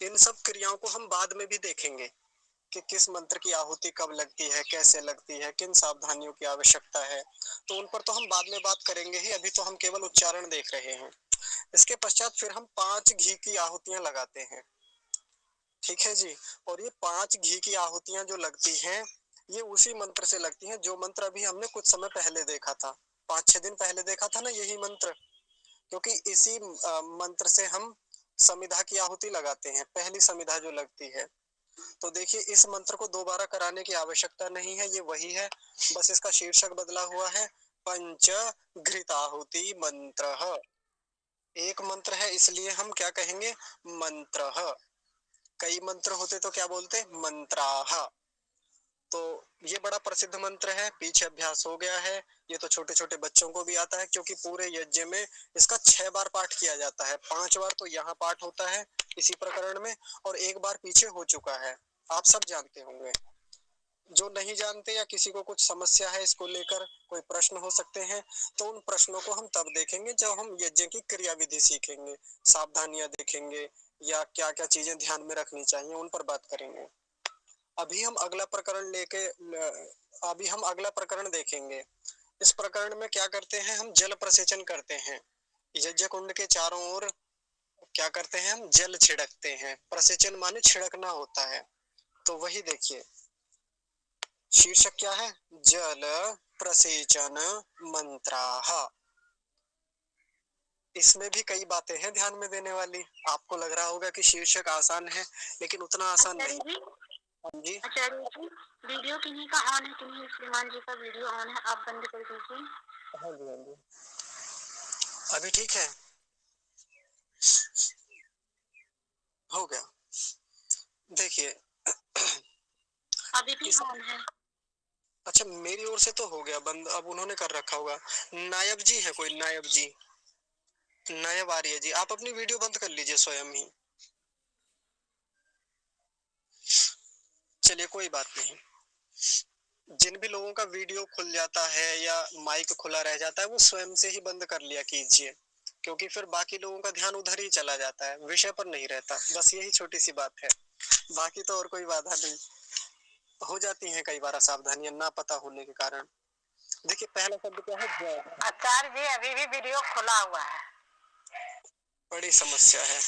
इन सब क्रियाओं को हम बाद में भी देखेंगे कि किस मंत्र की आहुति कब लगती है, कैसे लगती है, किन सावधानियों की आवश्यकता है, तो उन पर तो हम बाद में बात करेंगे ही। अभी तो हम केवल उच्चारण देख रहे हैं। इसके पश्चात फिर हम 5 घी की आहुतियां लगाते हैं। ठीक है जी। और ये 5 घी की आहुतियां जो लगती हैं, ये उसी मंत्र से लगती हैं जो मंत्र अभी हमने कुछ समय पहले देखा था। 5-6 दिन पहले देखा था ना यही मंत्र। क्योंकि इसी मंत्र से हम समिधा की आहुति लगाते हैं, पहली समिधा जो लगती है। तो देखिए, इस मंत्र को दोबारा कराने की आवश्यकता नहीं है, ये वही है, बस इसका शीर्षक बदला हुआ है। पंच घृताहुति मंत्र। एक मंत्र है इसलिए हम क्या कहेंगे, मंत्र। कई मंत्र होते तो क्या बोलते, मंत्राह। तो ये बड़ा प्रसिद्ध मंत्र है, पीछे अभ्यास हो गया है। ये तो छोटे छोटे बच्चों को भी आता है, क्योंकि पूरे यज्ञ में इसका 6 बार पाठ किया जाता है। 5 बार तो यहाँ पाठ होता है इसी प्रकरण में, और 1 बार पीछे हो चुका है। आप सब जानते होंगे। जो नहीं जानते या किसी को कुछ समस्या है इसको लेकर, कोई प्रश्न हो सकते हैं, तो उन प्रश्नों को हम तब देखेंगे जब हम यज्ञ की क्रिया विधि सीखेंगे, सावधानियां देखेंगे, या क्या क्या चीजें ध्यान में रखनी चाहिए, उन पर बात करेंगे। अभी हम अगला प्रकरण लेके अभी हम अगला प्रकरण देखेंगे। इस प्रकरण में क्या करते हैं, हम जल प्रसेचन करते हैं। यज्ञ कुंड के चारों ओर क्या करते हैं, हम जल छिड़कते हैं। प्रसेचन माने छिड़कना होता है। तो वही देखिए, शीर्षक क्या है, जल प्रसेचन मंत्राह। इसमें भी कई बातें हैं ध्यान में देने वाली। आपको लग रहा होगा कि शीर्षक आसान है, लेकिन उतना आसान नहीं। हाँ जी, आचार्य जी, वीडियो किन्हीं का ऑन है, किन्हीं श्रीमान जी का वीडियो ऑन है, आप बंद कर दीजिए। हाँ जी, हाँ जी। अभी ठीक है, हो गया। देखिए, अभी भी ऑन है। अच्छा, मेरी ओर से तो हो गया बंद, अब उन्होंने कर रखा होगा। नायब जी है कोई, नायब जी, नायब आर्य जी, आप अपनी वीडियो बंद कर लीजिए स्वयं ही। चलिए, कोई बात नहीं। जिन भी लोगों का वीडियो खुल जाता है या माइक खुला रह जाता है, वो स्वयं से ही बंद कर लिया कीजिए, क्योंकि फिर बाकी लोगों का ध्यान उधर ही चला जाता है, विषय पर नहीं रहता। बस यही छोटी सी बात है, बाकी तो और कोई बाधा नहीं। हो जाती है कई बार असावधानियां ना पता होने के कारण। देखिए, पहला शब्द क्या है, जय। आचार्य जी, अभी भी वीडियो खुला हुआ है। बड़ी समस्या है।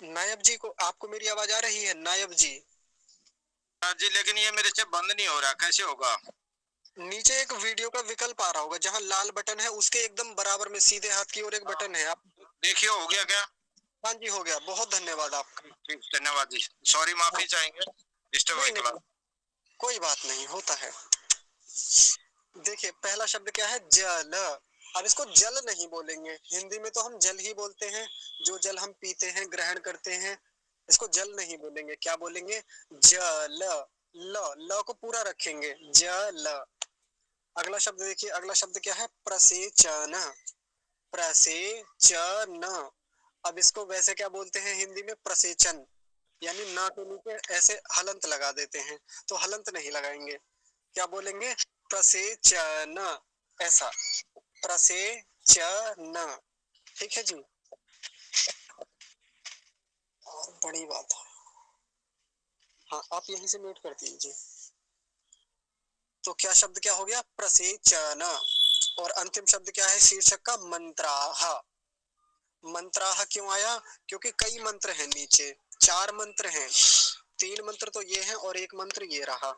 नायब जी को, आपको मेरी आवाज आ रही है नायब जी? हाँ जी, लेकिन ये मेरे से बंद नहीं हो रहा, कैसे होगा? नीचे एक वीडियो का विकल्प आ रहा होगा, जहाँ लाल बटन है उसके एकदम बराबर में सीधे हाथ की ओर एक बटन है। आप देखिए, हो गया क्या? हाँ जी, हो गया। बहुत धन्यवाद आपका। ठीक, धन्यवाद जी, सॉरी, माफी चाहेंगे डिस्टर्ब नहीं होने के नहीं, बाद। कोई बात नहीं, होता है। देखिए, पहला शब्द क्या है, जल। अब इसको जल नहीं बोलेंगे, हिंदी में तो हम जल ही बोलते हैं। जो जल हम पीते हैं, ग्रहण करते हैं, इसको जल नहीं बोलेंगे। क्या बोलेंगे, जल। ल को पूरा रखेंगे, जल। अगला शब्द देखिए, अगला शब्द क्या है, प्रसेचन। प्रसेचन। अब इसको वैसे क्या बोलते हैं हिंदी में, प्रसेचन, यानी ना के नीचे ऐसे हलंत लगा देते हैं, तो हलंत नहीं लगाएंगे। क्या बोलेंगे, प्रसेचन, ऐसा, प्रसेचन। ठीक है जी। और बड़ी बात है, हाँ, आप यहीं से म्यूट कर दीजिए। तो क्या शब्द क्या हो गया, प्रसेचन। और अंतिम शब्द क्या है शीर्षक का, मंत्राह। मंत्राह क्यों आया, क्योंकि कई मंत्र हैं नीचे, 4 मंत्र हैं। 3 मंत्र तो ये हैं और एक मंत्र ये रहा।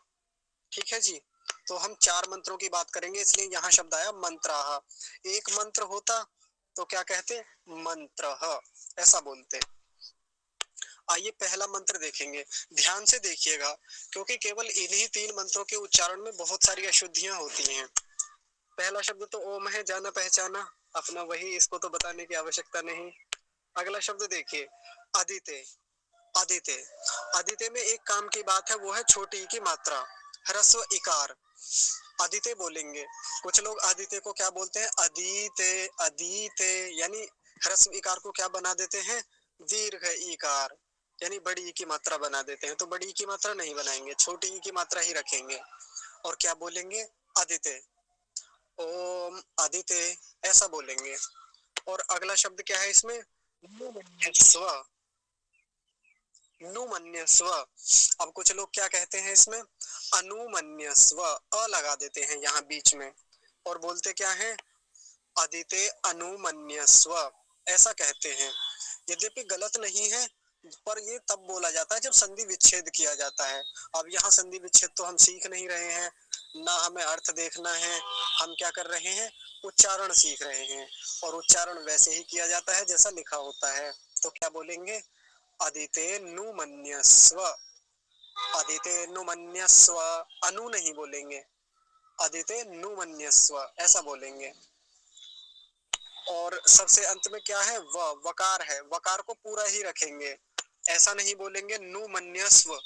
ठीक है जी। तो हम 4 मंत्रों की बात करेंगे, इसलिए यहाँ शब्द आया मंत्राह। एक मंत्र होता तो क्या कहते, मंत्र, ऐसा बोलते। आइए पहला मंत्र देखेंगे, ध्यान से देखिएगा, क्योंकि केवल इन्हीं 3 मंत्रों के उच्चारण में बहुत सारी अशुद्धियां होती हैं। पहला शब्द तो ओम है, जाना पहचाना अपना, वही, इसको तो बताने की आवश्यकता नहीं। अगला शब्द देखिए, आदित्य। आदित्य, आदित्य में एक काम की बात है, वो है छोटी ई की मात्रा, ह्रस्व इकार। आदित्य बोलेंगे। कुछ लोग आदित्य को क्या बोलते हैं, अदिते, अदिते, यानी ह्रस्व इकार को क्या बना देते हैं, दीर्घ इकार, यानी बड़ी ई की मात्रा बना देते हैं। तो बड़ी ई की मात्रा नहीं बनाएंगे, छोटी ई की मात्रा ही रखेंगे। और क्या बोलेंगे, आदित्य, ओम आदित्य, ऐसा बोलेंगे। और अगला शब्द क्या है इसमें, स्व। नुमन्यस्व। अब कुछ लोग क्या कहते हैं इसमें, अनुमन्यस्व, अ लगा देते हैं यहाँ बीच में और बोलते क्या है, अदिते अनुमन्यस्व, ऐसा कहते हैं। यद्यपि गलत नहीं है, पर ये तब बोला जाता है जब संधि विच्छेद किया जाता है। अब यहाँ संधि विच्छेद तो हम सीख नहीं रहे हैं, ना हमें अर्थ देखना है, हम क्या कर रहे हैं, उच्चारण सीख रहे हैं, और उच्चारण वैसे ही किया जाता है जैसा लिखा होता है। तो क्या बोलेंगे, अदिते नुमन्यस्व, अदिते नुमन्यस्व, अनु नहीं बोलेंगे, अदिते नुमन्यस्व ऐसा बोलेंगे। और सबसे अंत में क्या है, वकार है, वकार को पूरा ही रखेंगे, ऐसा नहीं बोलेंगे नुमन्यस्व,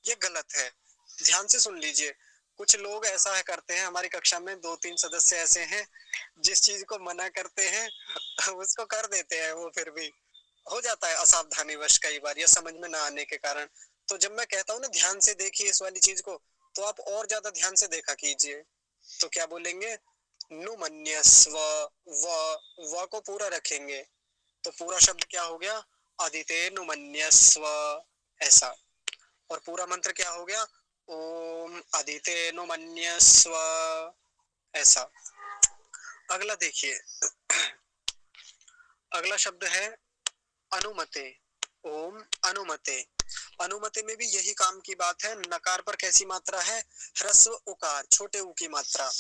ये गलत है। ध्यान से सुन लीजिए, कुछ लोग ऐसा है करते हैं, हमारी कक्षा में 2-3 सदस्य ऐसे हैं, जिस चीज को मना करते हैं उसको कर देते हैं, वो फिर भी हो जाता है असावधानी वश कई बार, या समझ में ना आने के कारण। तो जब मैं कहता हूँ ना ध्यान से देखिए इस वाली चीज को, तो आप और ज्यादा ध्यान से देखा कीजिए। तो क्या बोलेंगे, नुमन्यस्व, व को पूरा रखेंगे, तो पूरा शब्द क्या हो गया, अदिते नुमन्यस्व, ऐसा। और पूरा मंत्र क्या हो गया, ओम अदिते नुमन्यस्व, ऐसा। अगला देखिए, अगला शब्द है अनुमते, ओम अनुमते। अनुमते में भी यही काम की बात है, नकार पर कैसी मात्रा है, ह्रस्व उकार, छोटे ऊ की मात्रा।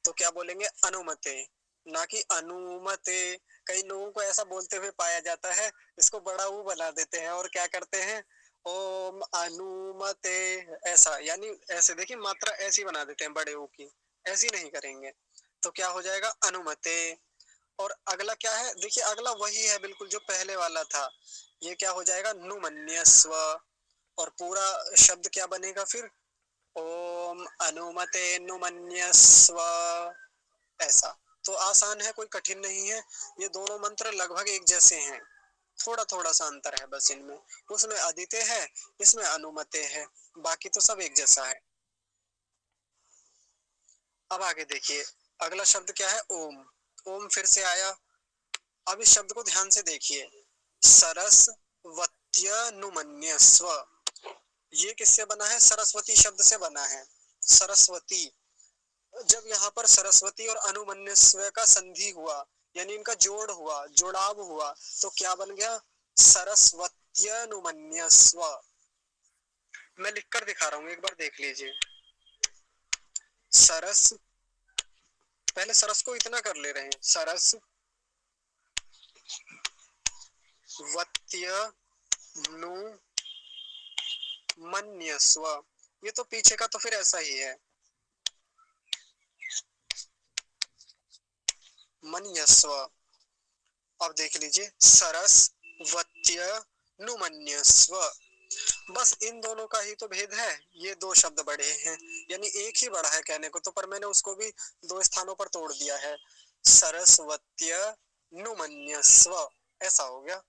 तो क्या बोलेंगे, अनुमते, ना कि अनुमते। कई लोगों को ऐसा बोलते हुए पाया जाता है, इसको बड़ा ऊ बना देते हैं और क्या करते हैं, ओम अनुमते, ऐसा, यानी ऐसे देखिए मात्रा ऐसी बना देते हैं बड़े ऊ की, ऐसी नहीं करेंगे। तो क्या हो जाएगा, अनुमते। और अगला क्या है, देखिए अगला वही है बिल्कुल जो पहले वाला था, ये क्या हो जाएगा, नुमन्यस्व। और पूरा शब्द क्या बनेगा फिर, ओम अनुमते नुमन्यस्व, ऐसा। तो आसान है, कोई कठिन नहीं है, ये दोनों मंत्र लगभग एक जैसे हैं, थोड़ा थोड़ा सा अंतर है बस इनमें, उसमें अदिते है, इसमें अनुमते है, बाकी तो सब एक जैसा है। अब आगे देखिए, अगला शब्द क्या है, ओम। ओम फिर से आया। अब इस शब्द को ध्यान से देखिए, सरस्वत्यनुमन्यस्व, ये किससे बना है, सरस्वती शब्द से बना है, सरस्वती। जब यहाँ पर सरस्वती और अनुमन्यस्व का संधि हुआ, यानी इनका जोड़ हुआ, जोड़ाव हुआ, तो क्या बन गया, सरस्वत्यनुमन्यस्व। मैं लिखकर दिखा रहा हूँ, एक बार देख लीजिए। सरस, पहले सरस को इतना कर ले रहे हैं, सरस वत्य नु मन्यस्व, ये तो पीछे का तो फिर ऐसा ही है, मन्यस्व। अब देख लीजिए, सरस्वत्य नुमन्यस्व, बस इन दोनों का ही तो भेद है, ये दो शब्द बड़े हैं, यानी एक ही बड़ा है कहने को तो, पर मैंने उसको भी दो स्थानों पर तोड़ दिया है, सरस्वत्य नुमन्यस्व, ऐसा हो गया।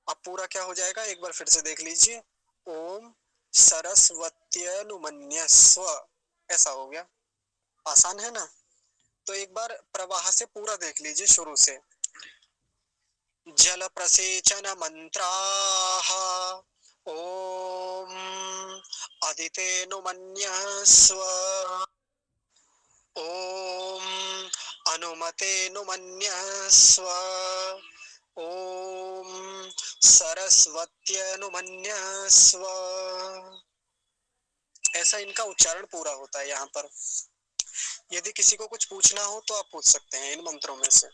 अब पूरा क्या हो जाएगा, एक बार फिर से देख लीजिए, ओम सरस्वत्यनुमन्यस्व, ऐसा हो गया। आसान है ना। तो एक बार प्रवाह से पूरा देख लीजिए शुरू से, जल प्रसेचन मंत्राः, ओम अदितेनुमन्यस्व, ओम अनुमतेनुमन्यस्व, ओम सरस्वत्यनुमन्यस्व, ऐसा इनका उच्चारण पूरा होता है यहाँ पर। यदि किसी को कुछ पूछना हो तो आप पूछ सकते हैं इन मंत्रों में से।